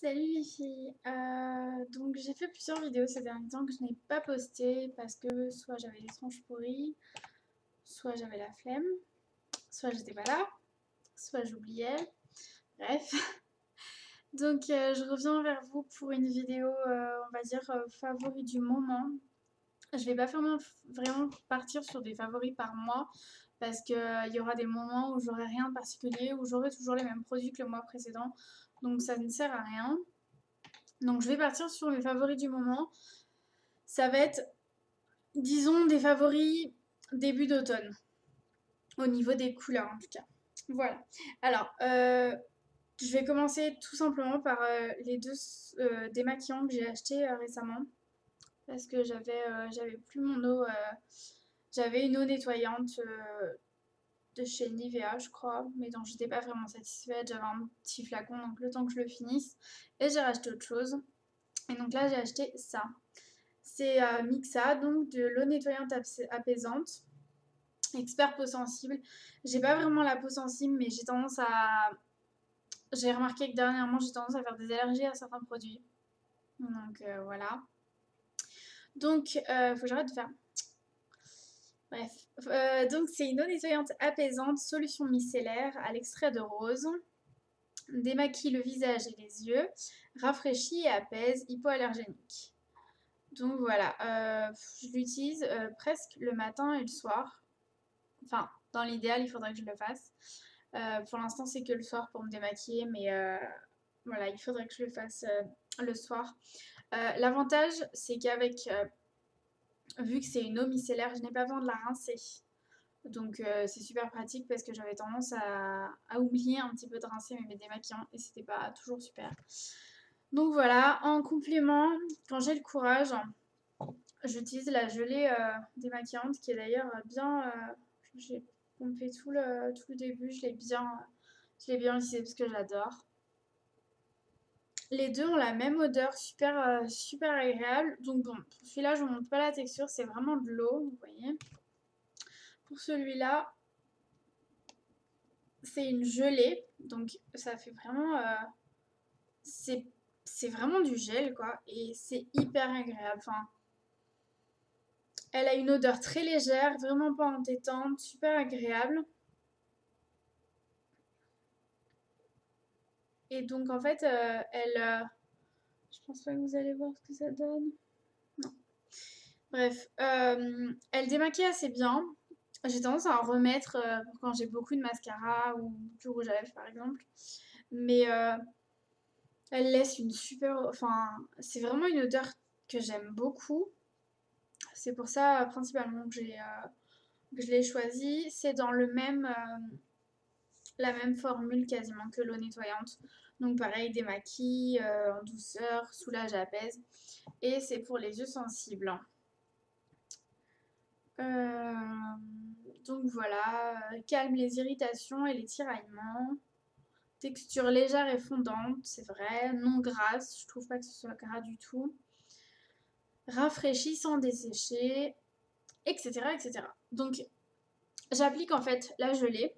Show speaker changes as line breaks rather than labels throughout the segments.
Salut les filles. Donc j'ai fait plusieurs vidéos ces derniers temps que je n'ai pas postées parce que soit j'avais des tranches pourries, soit j'avais la flemme, soit j'étais pas là, soit j'oubliais. Bref. Donc je reviens vers vous pour une vidéo, on va dire, favori du moment. Je vais pas vraiment partir sur des favoris par mois parce qu'il y aura des moments où j'aurai rien de particulier, où j'aurai toujours les mêmes produits que le mois précédent. Donc ça ne sert à rien. Donc je vais partir sur mes favoris du moment. Ça va être, disons, des favoris début d'automne, au niveau des couleurs en tout cas. Voilà. Alors, je vais commencer tout simplement par les deux démaquillants que j'ai achetés récemment. Parce que j'avais plus mon eau. J'avais une eau nettoyante de chez Nivea, je crois, mais dont j'étais pas vraiment satisfaite. J'avais un petit flacon, donc le temps que je le finisse. Et j'ai racheté autre chose. Et donc là, j'ai acheté ça. C'est Mixa, donc de l'eau nettoyante apaisante. Expert peau sensible. J'ai pas vraiment la peau sensible, mais j'ai tendance à. J'ai remarqué que dernièrement, j'ai tendance à faire des allergies à certains produits. Donc voilà. Donc, faut que j'arrête de faire. Bref. Donc, c'est une eau nettoyante apaisante, solution micellaire à l'extrait de rose. Démaquille le visage et les yeux. Rafraîchit et apaise, hypoallergénique. Donc voilà. Je l'utilise presque le matin et le soir. Enfin, dans l'idéal, il faudrait que je le fasse. Pour l'instant, c'est que le soir pour me démaquiller, mais voilà, il faudrait que je le fasse le soir. L'avantage, c'est qu'avec, vu que c'est une eau micellaire, je n'ai pas besoin de la rincer. Donc c'est super pratique parce que j'avais tendance à oublier un petit peu de rincer mes démaquillants et c'était pas toujours super. Donc voilà, en complément, quand j'ai le courage, j'utilise la gelée démaquillante qui est d'ailleurs bien. J'ai pompé tout le début, je l'ai bien utilisé parce que j'adore. Les deux ont la même odeur, super agréable. Donc bon, pour celui-là, je ne vous montre pas la texture, c'est vraiment de l'eau, vous voyez. Pour celui-là, c'est une gelée, donc ça fait vraiment... c'est vraiment du gel, quoi, et c'est hyper agréable. Enfin, elle a une odeur très légère, vraiment pas entêtante, super agréable. Et donc en fait, je pense pas que vous allez voir ce que ça donne. Non. Bref, elle démaquille assez bien. J'ai tendance à en remettre pour quand j'ai beaucoup de mascara ou du rouge à lèvres par exemple. Mais elle laisse une super... Enfin, c'est vraiment une odeur que j'aime beaucoup. C'est pour ça principalement que je l'ai choisie. C'est dans la même formule quasiment que l'eau nettoyante. Donc pareil, démaquille en douceur, soulage, apaise. Et c'est pour les yeux sensibles. Euh, donc voilà, calme les irritations et les tiraillements. Texture légère et fondante, c'est vrai. Non grasse, je trouve pas que ce soit gras du tout. Rafraîchit sans dessécher, etc. etc. Donc j'applique en fait la gelée.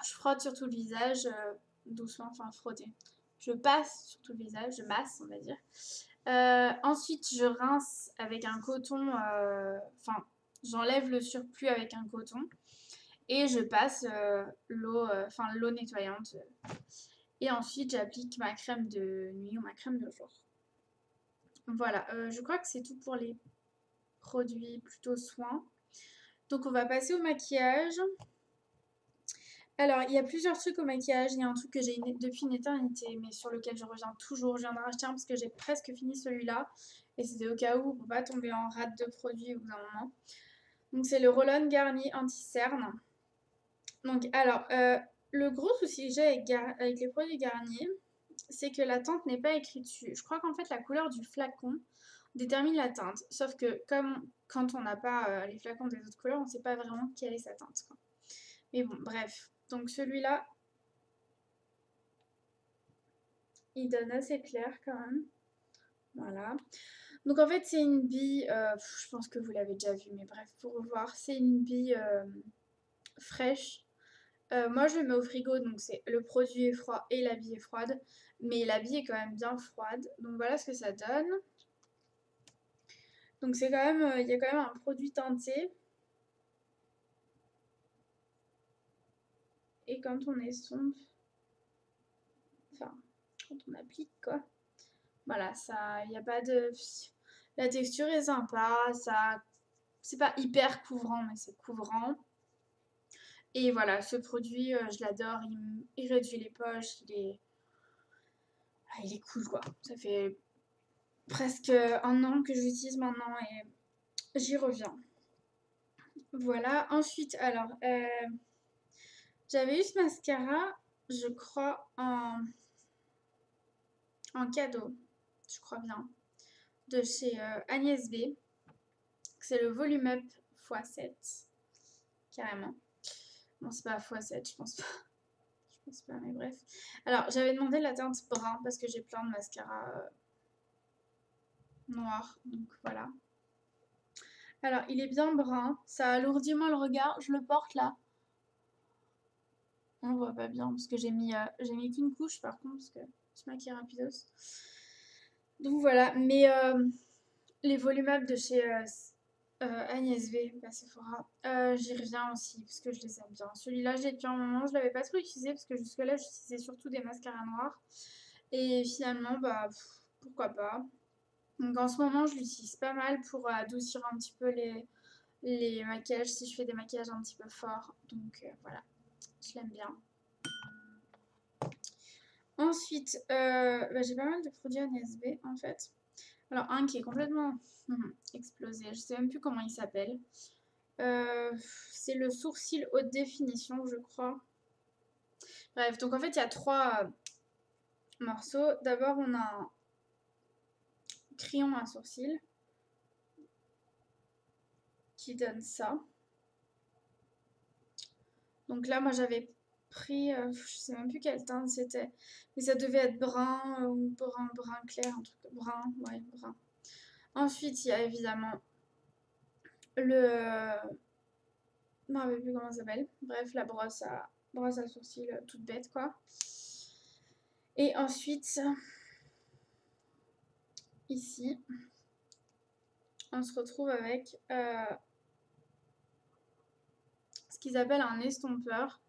Je frotte sur tout le visage doucement, enfin frotter. Je passe sur tout le visage, je masse, on va dire. Ensuite, je rince avec un coton. Enfin, j'enlève le surplus avec un coton et je passe l'eau nettoyante. Et ensuite, j'applique ma crème de nuit ou ma crème de jour. Voilà, je crois que c'est tout pour les produits plutôt soins. Donc, on va passer au maquillage. Alors, il y a plusieurs trucs au maquillage. Il y a un truc que j'ai depuis une éternité, mais sur lequel je reviens toujours. Je viens de racheter un parce que j'ai presque fini celui-là. Et c'était au cas où pour pas tomber en rate de produit au bout d'un moment. Donc, c'est le Roll-On Garnier Anti-Cerne. Donc, alors, le gros souci que j'ai avec les produits Garnier, c'est que la teinte n'est pas écrite dessus. Je crois qu'en fait, la couleur du flacon détermine la teinte. Sauf que, comme quand on n'a pas les flacons des autres couleurs, on ne sait pas vraiment quelle est sa teinte, quoi. Mais bon, bref. Donc, celui-là, il donne assez clair quand même. Voilà. Donc en fait c'est une bille, je pense que vous l'avez déjà vu, mais bref, pour revoir, c'est une bille fraîche Moi je le mets au frigo, donc c'est le produit est froid et la bille est froide. Mais la bille est quand même bien froide. Donc voilà ce que ça donne. Donc c'est quand même, il y a quand même un produit teinté. Et quand on estompe, enfin quand on applique quoi, voilà, ça, il n'y a pas de... La texture est sympa, ça, c'est pas hyper couvrant, mais c'est couvrant. Et voilà, ce produit, je l'adore, il réduit les poches, il est cool quoi. Ça fait presque un an que je l'utilise maintenant et j'y reviens. Voilà, ensuite, alors, j'avais eu ce mascara, je crois, en cadeau, je crois bien, de chez Agnès B. C'est le Volume Up x7, carrément. Bon, c'est pas x7, je pense pas. Je pense pas, mais bref. Alors, j'avais demandé la teinte brun parce que j'ai plein de mascaras noirs, donc voilà. Alors, il est bien brun, ça alourdit moins le regard. Je le porte là. On le voit pas bien parce que j'ai mis qu'une couche par contre parce que je maquille rapidos. Donc voilà, mais les volumables de chez Agnès V, bah, Sephora, j'y reviens aussi parce que je les aime bien. Celui-là, j'ai depuis un moment, je l'avais pas trop utilisé parce que jusque-là, j'utilisais surtout des mascaras noirs. Et finalement, bah pourquoi pas. Donc en ce moment, je l'utilise pas mal pour adoucir un petit peu les maquillages si je fais des maquillages un petit peu forts. Donc voilà, je l'aime bien. Ensuite, bah, j'ai pas mal de produits Agnès B en fait. Alors un qui est complètement explosé, je sais même plus comment il s'appelle. C'est le sourcil haute définition, je crois. Bref, donc en fait, il y a trois morceaux. D'abord, on a un crayon à sourcil qui donne ça. Donc là, moi, j'avais pris, je sais même plus quelle teinte c'était, mais ça devait être brun ou brun clair, un truc brun, ouais, brun. Ensuite, il y a évidemment le... Je ne me rappelle plus comment ça s'appelle. Bref, la brosse à sourcils toute bête, quoi. Et ensuite, ici, on se retrouve avec ce qu'ils appellent un estompeur.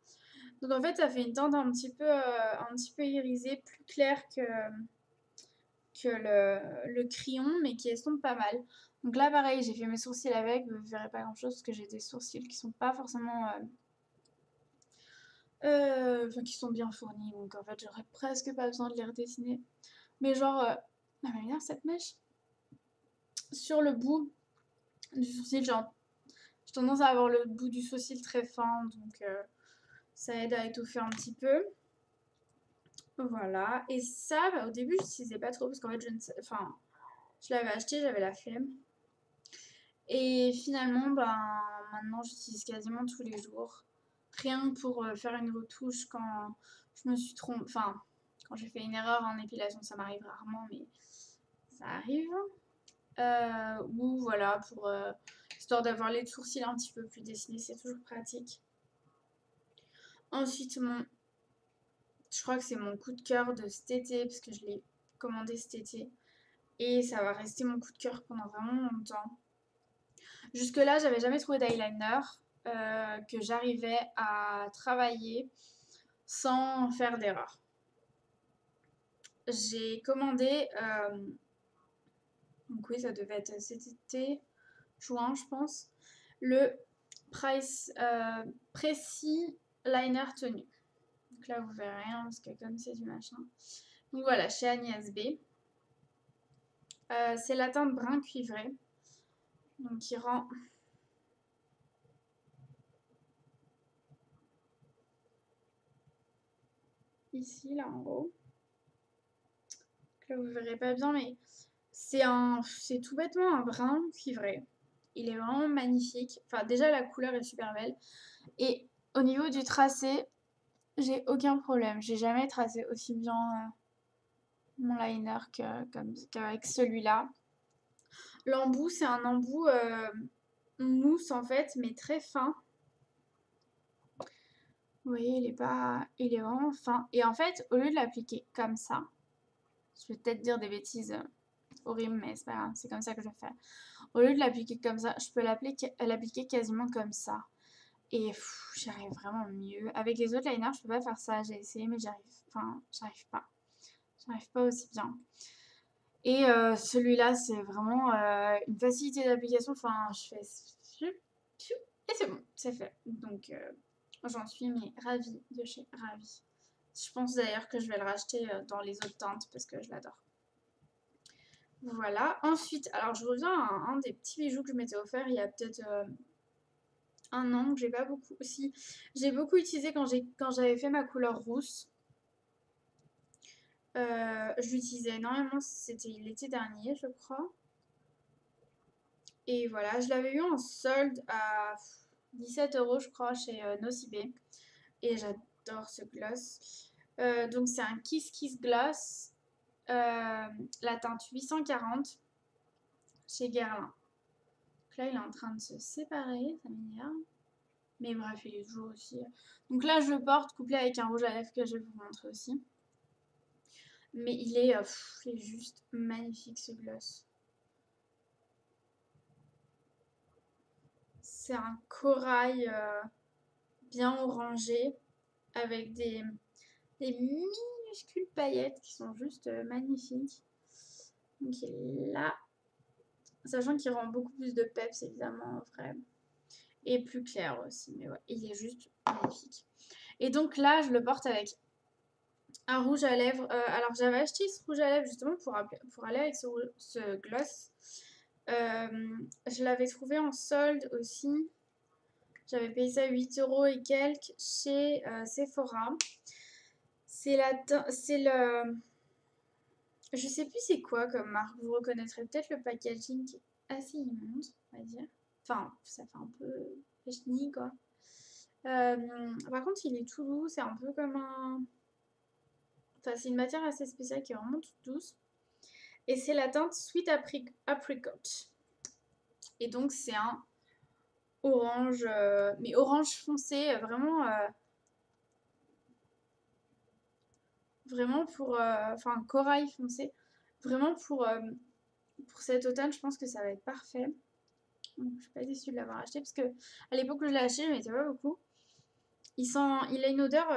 Donc en fait, ça fait une teinte un petit peu irisée, plus claire que le crayon, mais qui estompe pas mal. Donc là, pareil, j'ai fait mes sourcils avec, vous verrez pas grand chose parce que j'ai des sourcils qui sont pas forcément... enfin, qui sont bien fournis, donc en fait, j'aurais presque pas besoin de les redessiner. Mais genre, elle va bien cette mèche. Sur le bout du sourcil, genre, j'ai tendance à avoir le bout du sourcil très fin, donc ça aide à étoffer un petit peu. Voilà, et ça, bah, au début, je n'utilisais pas trop parce qu'en fait, je l'avais acheté, j'avais la flemme. Et finalement, ben, maintenant, j'utilise quasiment tous les jours. Rien que pour faire une retouche quand je me suis trompée. Enfin, quand j'ai fait une erreur en épilation, ça m'arrive rarement, mais ça arrive. Ou voilà, pour histoire d'avoir les sourcils un petit peu plus dessinés, c'est toujours pratique. Ensuite, je crois que c'est mon coup de cœur de cet été, parce que je l'ai commandé cet été. Et ça va rester mon coup de cœur pendant vraiment longtemps. Jusque-là, j'avais jamais trouvé d'eyeliner que j'arrivais à travailler sans faire d'erreur. J'ai commandé, donc oui, ça devait être cet été, juin, je pense, le Précis Liner Tenue. Donc là, vous verrez rien parce que comme c'est du machin. Donc voilà, chez Agnès B. C'est la teinte brun cuivré. Donc qui rend ici, là en haut. Donc là, vous verrez pas bien, mais c'est tout bêtement un brun cuivré. Il est vraiment magnifique. Enfin, déjà, la couleur est super belle. Et au niveau du tracé, j'ai aucun problème. J'ai jamais tracé aussi bien mon liner qu'avec celui-là. L'embout, c'est un embout mousse en fait, mais très fin. Vous voyez, il est vraiment fin. Et en fait, au lieu de l'appliquer comme ça, je vais peut-être dire des bêtises horribles, mais c'est pas grave, c'est comme ça que je vais faire. Au lieu de l'appliquer comme ça, je peux l'appliquer quasiment comme ça. Et j'arrive vraiment mieux. Avec les autres liners, je peux pas faire ça. J'ai essayé, mais j'arrive pas. J'arrive pas aussi bien. Et celui-là, c'est vraiment une facilité d'application. Enfin, je fais et c'est bon, c'est fait. Donc, j'en suis mais ravie de chez Ravie. Je pense d'ailleurs que je vais le racheter dans les autres teintes parce que je l'adore. Voilà. Ensuite, alors je reviens à un des petits bijoux que je m'étais offert il y a peut-être un an, que j'ai pas beaucoup aussi. J'ai beaucoup utilisé quand j'avais fait ma couleur rousse. Je l'utilisais énormément, c'était l'été dernier, je crois. Et voilà, je l'avais eu en solde à 17 € je crois, chez Nocibé. Et j'adore ce gloss. Donc c'est un Kiss Kiss Gloss, la teinte 840 chez Guerlain. Donc là, il est en train de se séparer, ça m'énerve. Mais bref, il est toujours aussi. Donc là, je le porte couplé avec un rouge à lèvres que je vais vous montrer aussi. Mais il est juste magnifique ce gloss. C'est un corail bien orangé avec des minuscules paillettes qui sont juste magnifiques. Donc il est là. Sachant qu'il rend beaucoup plus de peps évidemment en vrai. Et plus clair aussi. Mais ouais, il est juste magnifique. Et donc là, je le porte avec un rouge à lèvres. Alors j'avais acheté ce rouge à lèvres justement pour aller avec ce gloss. Je l'avais trouvé en solde aussi. J'avais payé ça 8 € et quelques chez Sephora. C'est le... Je sais plus c'est quoi comme marque. Vous reconnaîtrez peut-être le packaging qui est assez immonde, on va dire. Enfin, ça fait un peu chenille quoi. Par contre, il est tout doux. C'est un peu comme un... Enfin, c'est une matière assez spéciale qui est vraiment toute douce. Et c'est la teinte Sweet Apricot. Et donc, c'est un orange, mais orange foncé, vraiment pour, enfin corail foncé, vraiment pour cet automne, je pense que ça va être parfait. Donc, je suis pas déçue de l'avoir acheté parce que à l'époque où je l'ai acheté, je mettais pas beaucoup. Il a une odeur,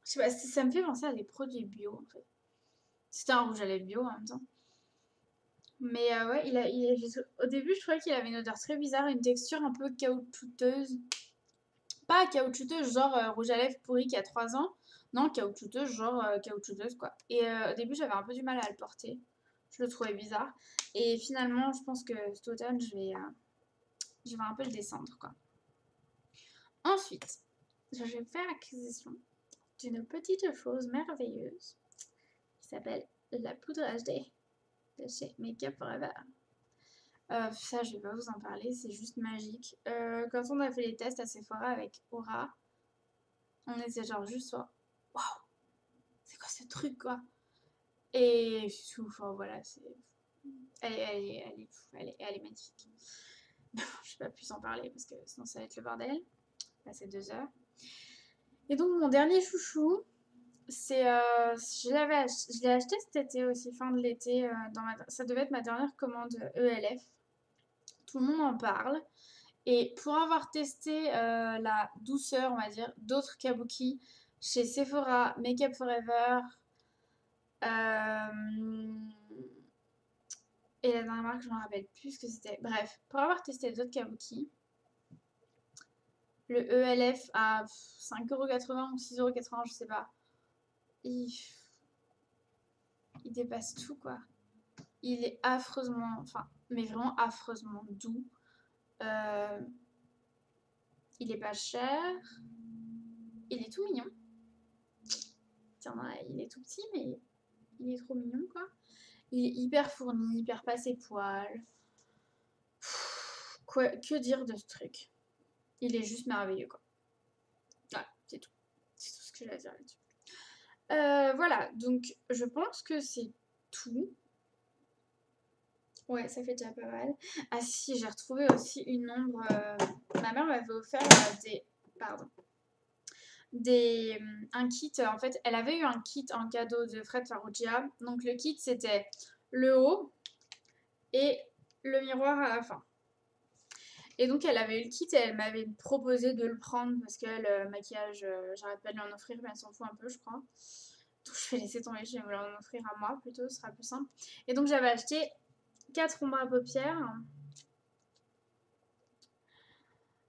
je sais pas, ça me fait penser à des produits bio en fait. C'était un rouge à lèvres bio en même temps. Mais ouais, au début, je trouvais qu'il avait une odeur très bizarre, une texture un peu caoutchouteuse. Pas caoutchouteuse, genre rouge à lèvres pourri qui a 3 ans. Non, caoutchouteuse, genre caoutchouteuse quoi. Et au début, j'avais un peu du mal à le porter. Je le trouvais bizarre. Et finalement, je pense que cet automne, je vais un peu le descendre quoi. Ensuite, je vais faire acquisition d'une petite chose merveilleuse qui s'appelle la poudre HD de chez Make Up Forever. Ça, je vais pas vous en parler, c'est juste magique. Quand on a fait les tests à Sephora avec Aura, on était genre juste waouh, c'est quoi ce truc quoi? Et enfin voilà, elle est magnifique. Je vais pas plus en parler parce que sinon ça va être le bordel. Passer 2 heures. Et donc mon dernier chouchou, je l'ai acheté cet été aussi, fin de l'été. Ça devait être ma dernière commande ELF. Tout le monde en parle. Et pour avoir testé la douceur, on va dire, d'autres kabuki chez Sephora, Make Up Forever, et la dernière marque, je ne me rappelle plus ce que c'était. Bref, pour avoir testé d'autres kabuki, le ELF à 5,80 € ou 6,80 €, je sais pas. Il dépasse tout, quoi. Il est affreusement, enfin, mais vraiment affreusement doux. Il est pas cher. Il est tout mignon. Tiens, il est tout petit, mais il est trop mignon, quoi. Il est hyper fourni, hyper passé poil. Quoi, que dire de ce truc? Il est juste merveilleux, quoi. Voilà, c'est tout. C'est tout ce que j'ai à dire là-dessus. Voilà, donc je pense que c'est tout. Ouais, ça fait déjà pas mal. Ah si, j'ai retrouvé aussi une ombre. Ma mère m'avait offert des pardon, un kit. En fait, elle avait eu un kit en cadeau de Fred Farrugia. Donc le kit, c'était le haut et le miroir à la fin. Et donc elle avait eu le kit et elle m'avait proposé de le prendre parce que le maquillage, j'arrête pas de lui en offrir, mais elle s'en fout un peu, je crois. Donc je vais laisser tomber, je vais me l'en offrir à moi plutôt, ce sera plus simple. Et donc j'avais acheté 4 ombres à paupières.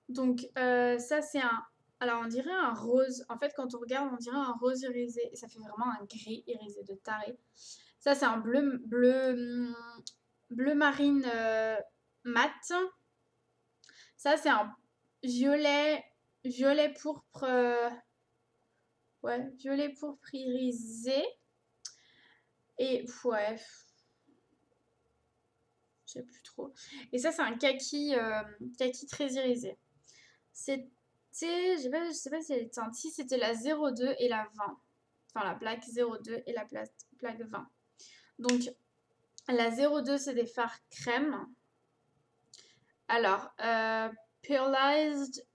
Donc ça c'est un... Alors on dirait un rose. En fait quand on regarde on dirait un rose irisé. Et ça fait vraiment un gris irisé de taré. Ça c'est un bleu marine mat. Ça c'est un violet pourpre. Ouais, violet pourpre irisé. Et ouais, je sais plus trop. Et ça c'est un kaki, kaki très irisé. C'était, je sais pas si elle était si c'était la 02 et la 20. Enfin, la plaque 02 et la plaque 20. Donc, la 02, c'est des fards crème. Alors, Pearlized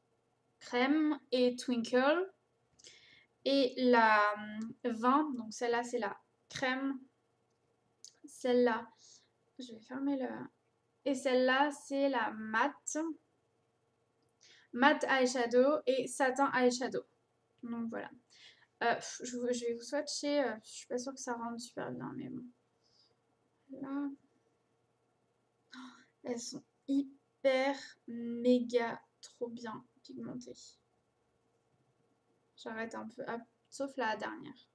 crème et Twinkle. Et la 20, donc celle-là, c'est la crème. Celle-là, je vais fermer le... Et celle-là, c'est la mat. Mat eyeshadow et satin eyeshadow. Donc voilà. Je vais vous swatcher. Je suis pas sûre que ça rende super bien, mais bon. Là. Elles sont hyper, méga, trop bien pigmentées. J'arrête un peu. Sauf la dernière.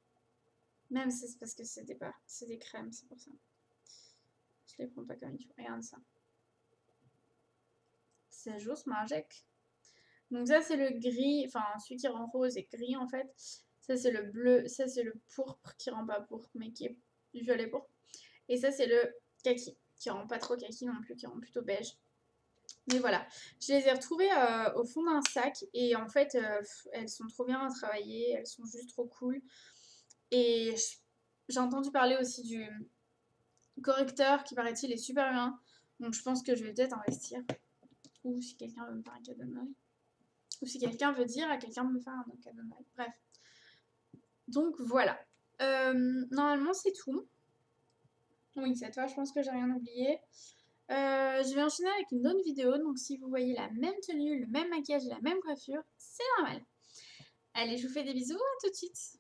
Même si c'est parce que c'est des crèmes, c'est pour ça. Je les prends pas comme il faut. Regarde ça. C'est juste magique. Donc ça, c'est le gris. Enfin, celui qui rend rose et gris, en fait. Ça, c'est le bleu. Ça, c'est le pourpre qui rend pas pourpre, mais qui est violet pourpre. Et ça, c'est le kaki, qui rend pas trop kaki non plus, qui rend plutôt beige. Mais voilà, je les ai retrouvées au fond d'un sac et en fait, elles sont trop bien à travailler, elles sont juste trop cool. Et j'ai entendu parler aussi du correcteur qui paraît-il est super bien. Donc je pense que je vais peut-être investir. Ou si quelqu'un veut me faire un cadeau de Noël. Ou si quelqu'un veut dire à quelqu'un de me faire un cadeau de Noël. Bref. Donc voilà. Normalement c'est tout. Oui, cette fois je pense que j'ai rien oublié. Je vais enchaîner avec une autre vidéo, donc si vous voyez la même tenue, le même maquillage et la même coiffure, c'est normal. Allez, je vous fais des bisous, à tout de suite.